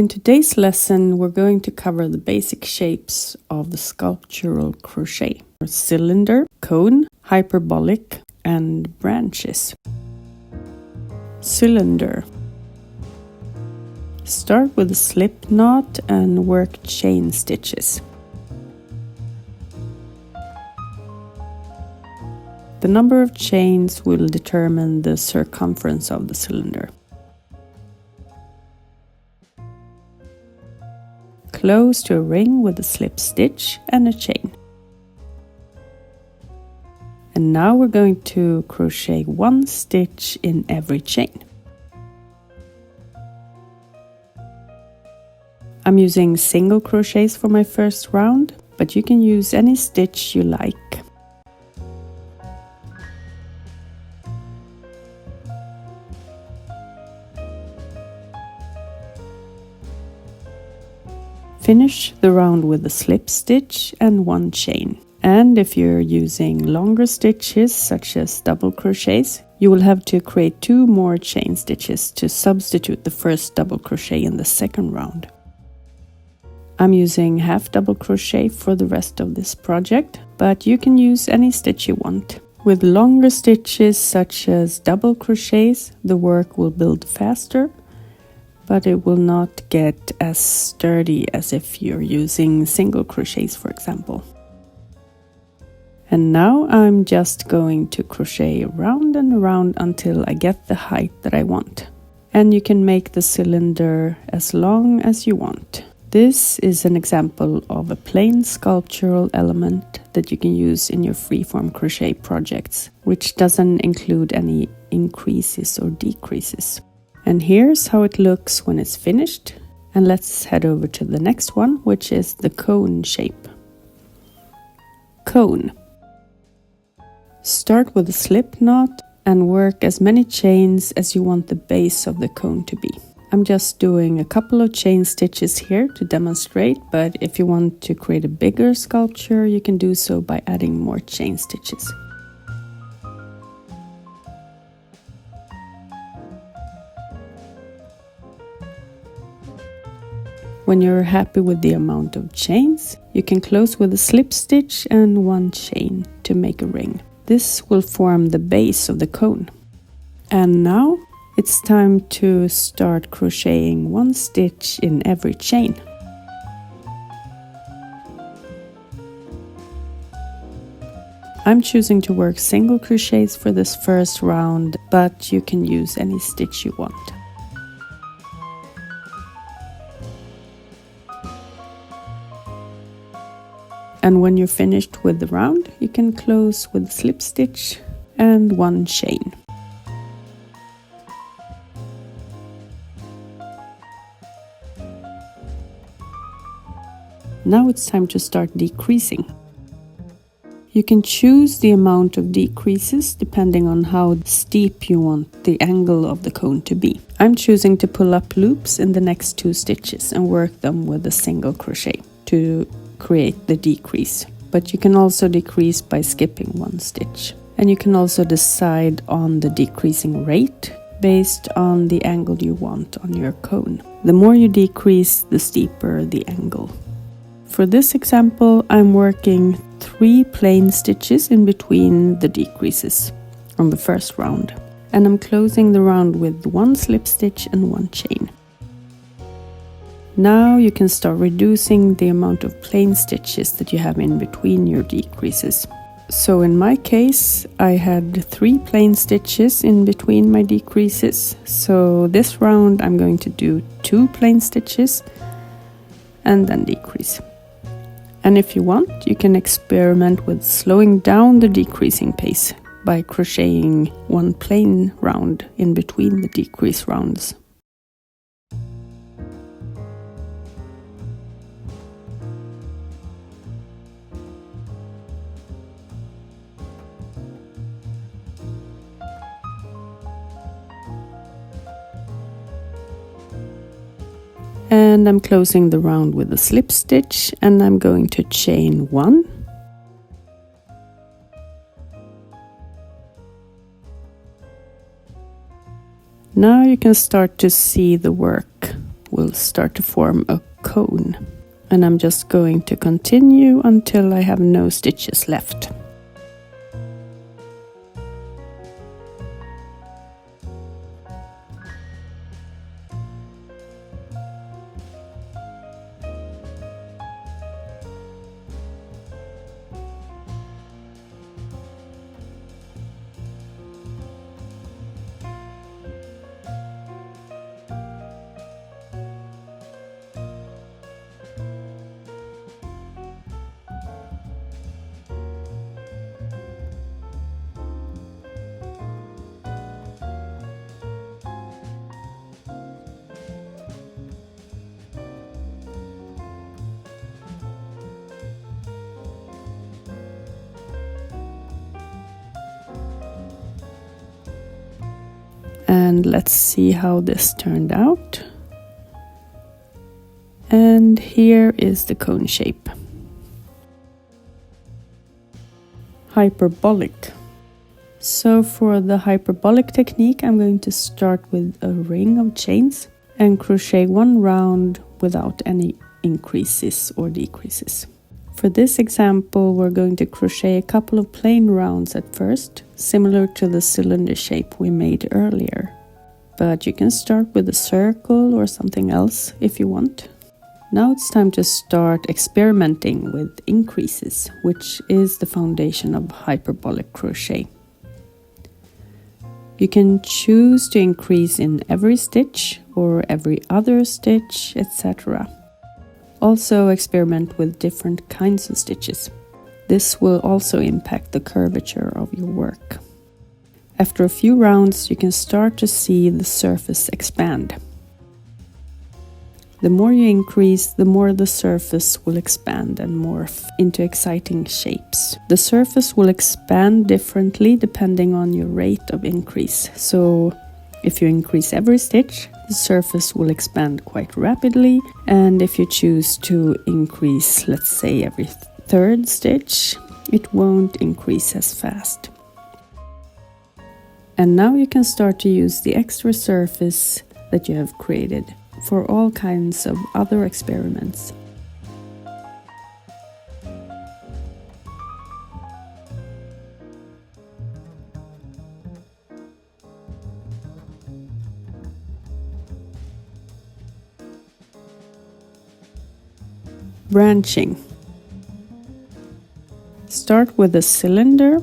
In today's lesson, we're going to cover the basic shapes of the sculptural crochet: cylinder, cone, hyperbolic, and branches. Cylinder. Start with a slip knot and work chain stitches. The number of chains will determine the circumference of the cylinder. Close to a ring with a slip stitch and a chain. And now we're going to crochet one stitch in every chain. I'm using single crochets for my first round, but you can use any stitch you like. Finish the round with a slip stitch and one chain. And if you're using longer stitches, such as double crochets, you will have to create 2 more chain stitches to substitute the first double crochet in the second round. I'm using half double crochet for the rest of this project, but you can use any stitch you want. With longer stitches, such as double crochets, the work will build faster, but it will not get as sturdy as if you're using single crochets, for example. And now I'm just going to crochet around and around until I get the height that I want. And you can make the cylinder as long as you want. This is an example of a plain sculptural element that you can use in your freeform crochet projects, which doesn't include any increases or decreases. And here's how it looks when it's finished. And let's head over to the next one, which is the cone shape. Cone. Start with a slip knot and work as many chains as you want the base of the cone to be. I'm just doing a couple of chain stitches here to demonstrate, but if you want to create a bigger sculpture, you can do so by adding more chain stitches. When you're happy with the amount of chains, you can close with a slip stitch and one chain to make a ring. This will form the base of the cone. And now it's time to start crocheting one stitch in every chain. I'm choosing to work single crochets for this first round, but you can use any stitch you want. And when you're finished with the round, you can close with a slip stitch and one chain. Now it's time to start decreasing. You can choose the amount of decreases depending on how steep you want the angle of the cone to be. I'm choosing to pull up loops in the next 2 stitches and work them with a single crochet to create the decrease. But you can also decrease by skipping 1 stitch. And you can also decide on the decreasing rate based on the angle you want on your cone. The more you decrease, the steeper the angle. For this example, I'm working 3 plain stitches in between the decreases on the first round. And I'm closing the round with 1 slip stitch and 1 chain. Now you can start reducing the amount of plain stitches that you have in between your decreases. So in my case, I had 3 plain stitches in between my decreases. So this round I'm going to do 2 plain stitches and then decrease. And if you want, you can experiment with slowing down the decreasing pace by crocheting 1 plain round in between the decrease rounds. And I'm closing the round with a slip stitch and I'm going to chain 1. Now you can start to see the work will start to form a cone. And I'm just going to continue until I have no stitches left. And let's see how this turned out. And here is the cone shape. Hyperbolic. So for the hyperbolic technique, I'm going to start with a ring of chains and crochet one round without any increases or decreases. For this example, we're going to crochet a couple of plain rounds at first, similar to the cylinder shape we made earlier. But you can start with a circle or something else if you want. Now it's time to start experimenting with increases, which is the foundation of hyperbolic crochet. You can choose to increase in every stitch or every other stitch, etc. Also experiment with different kinds of stitches. This will also impact the curvature of your work. After a few rounds, you can start to see the surface expand. The more you increase, the more the surface will expand and morph into exciting shapes. The surface will expand differently depending on your rate of increase. So if you increase every stitch, the surface will expand quite rapidly, and if you choose to increase, let's say, every third stitch, it won't increase as fast. And now you can start to use the extra surface that you have created for all kinds of other experiments. Branching. Start with a cylinder,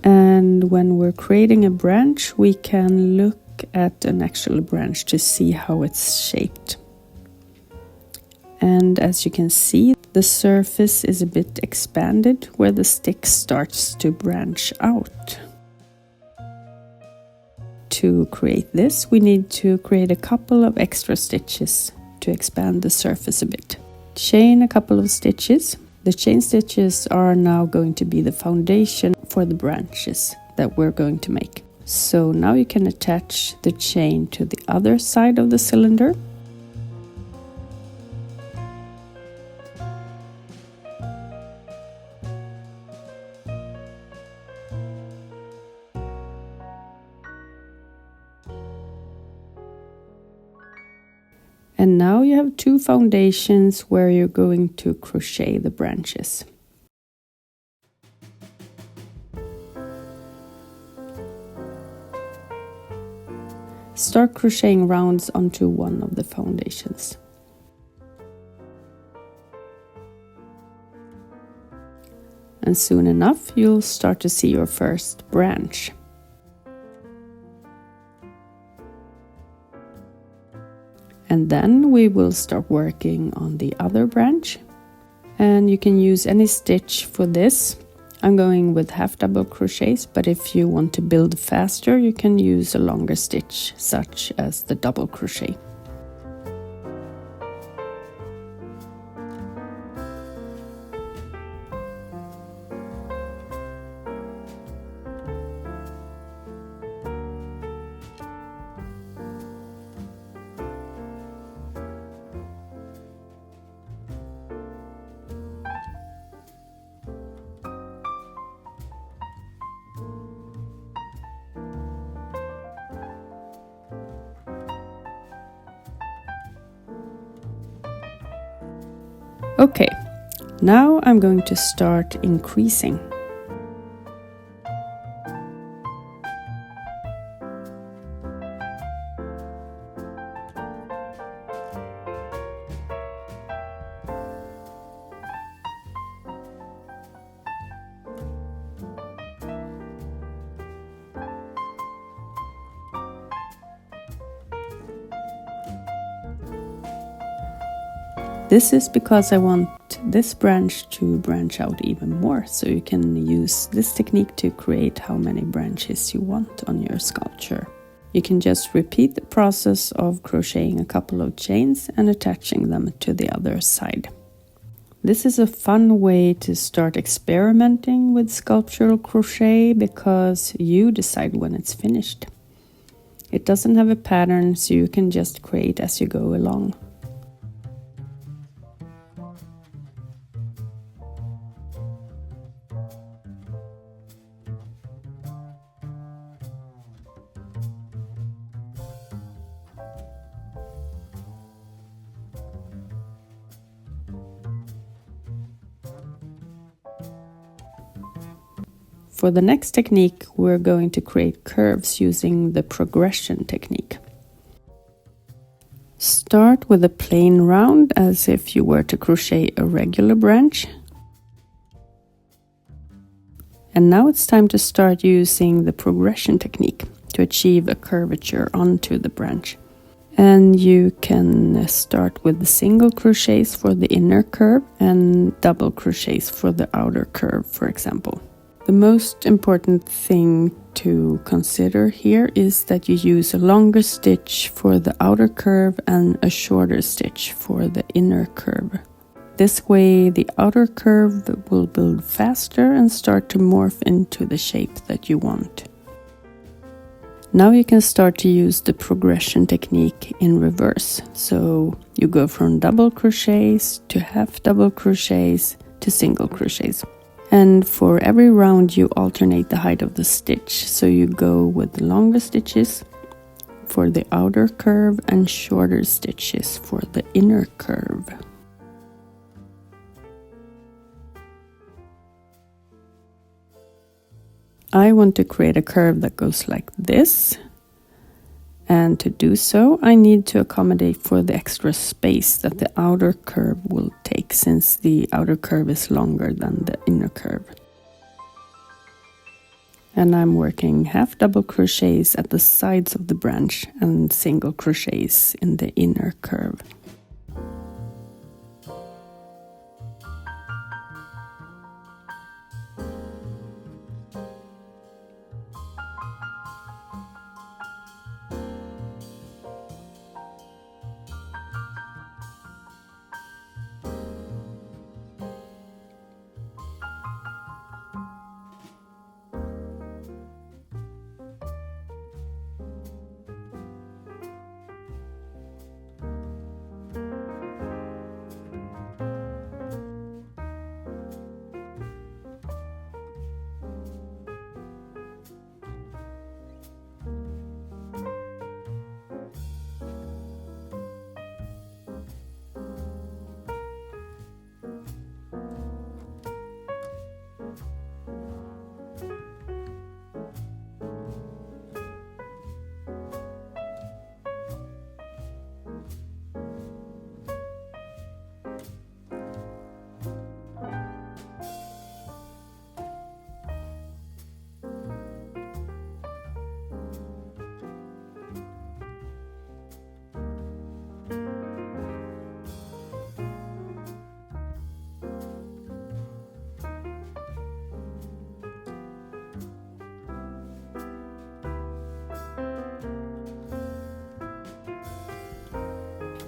and when we're creating a branch, we can look at an actual branch to see how it's shaped. And as you can see, the surface is a bit expanded where the stick starts to branch out. To create this, we need to create a couple of extra stitches to expand the surface a bit. Chain a couple of stitches. The chain stitches are now going to be the foundation for the branches that we're going to make. So now you can attach the chain to the other side of the cylinder. And now you have two foundations where you're going to crochet the branches. Start crocheting rounds onto one of the foundations. And soon enough, you'll start to see your first branch. And then we will start working on the other branch. And you can use any stitch for this. I'm going with half double crochets, but if you want to build faster, you can use a longer stitch, such as the double crochet. Okay, now I'm going to start increasing. This is because I want this branch to branch out even more, so you can use this technique to create how many branches you want on your sculpture. You can just repeat the process of crocheting a couple of chains and attaching them to the other side. This is a fun way to start experimenting with sculptural crochet because you decide when it's finished. It doesn't have a pattern, so you can just create as you go along. For the next technique, we're going to create curves using the progression technique. Start with a plain round as if you were to crochet a regular branch. And now it's time to start using the progression technique to achieve a curvature onto the branch. And you can start with the single crochets for the inner curve and double crochets for the outer curve, for example. The most important thing to consider here is that you use a longer stitch for the outer curve and a shorter stitch for the inner curve. This way the outer curve will build faster and start to morph into the shape that you want. Now you can start to use the progression technique in reverse. So you go from double crochets to half double crochets to single crochets. And for every round you alternate the height of the stitch, so you go with longer stitches for the outer curve and shorter stitches for the inner curve. I want to create a curve that goes like this, and to do so I need to accommodate for the extra space that the outer curve will take, since the outer curve is longer than the inner curve. And I'm working half double crochets at the sides of the branch and single crochets in the inner curve.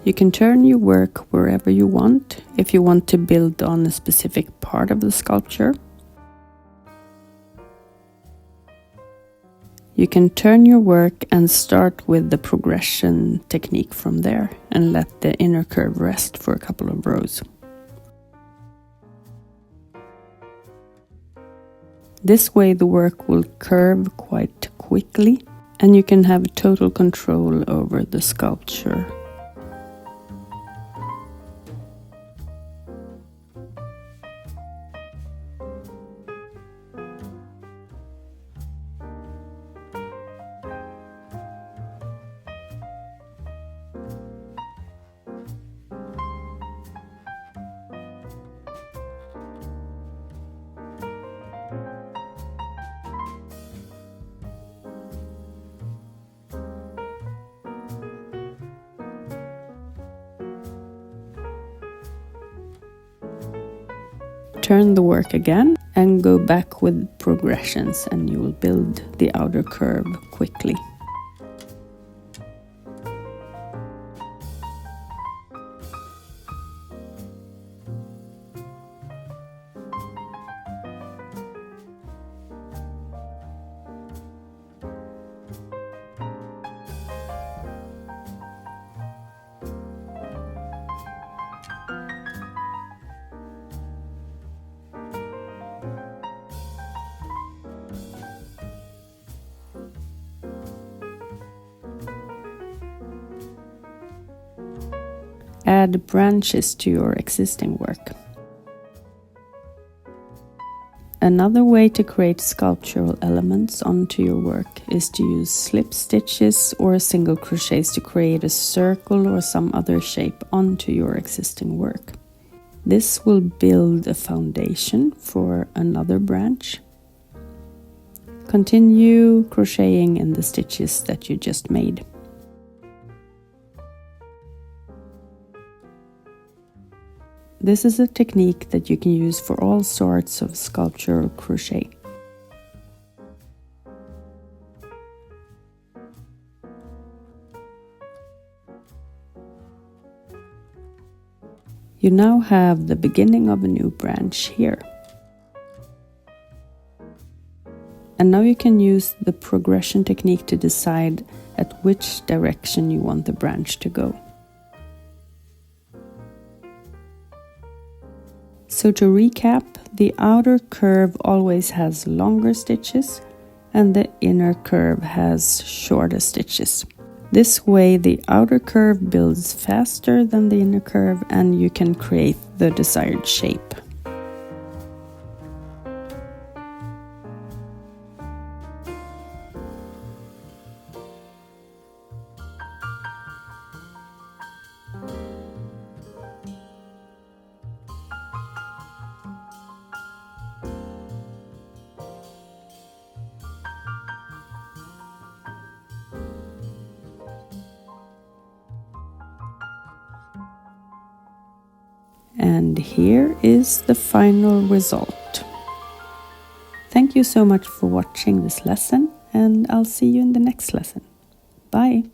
You can turn your work wherever you want, if you want to build on a specific part of the sculpture. You can turn your work and start with the progression technique from there and let the inner curve rest for a couple of rows. This way the work will curve quite quickly and you can have total control over the sculpture. Turn the work again and go back with progressions, and you will build the outer curve quickly. Add branches to your existing work. Another way to create sculptural elements onto your work is to use slip stitches or single crochets to create a circle or some other shape onto your existing work. This will build a foundation for another branch. Continue crocheting in the stitches that you just made. This is a technique that you can use for all sorts of sculptural crochet. You now have the beginning of a new branch here. And now you can use the progression technique to decide at which direction you want the branch to go. So to recap, the outer curve always has longer stitches and the inner curve has shorter stitches. This way the outer curve builds faster than the inner curve and you can create the desired shape. And here is the final result. Thank you so much for watching this lesson, and I'll see you in the next lesson. Bye!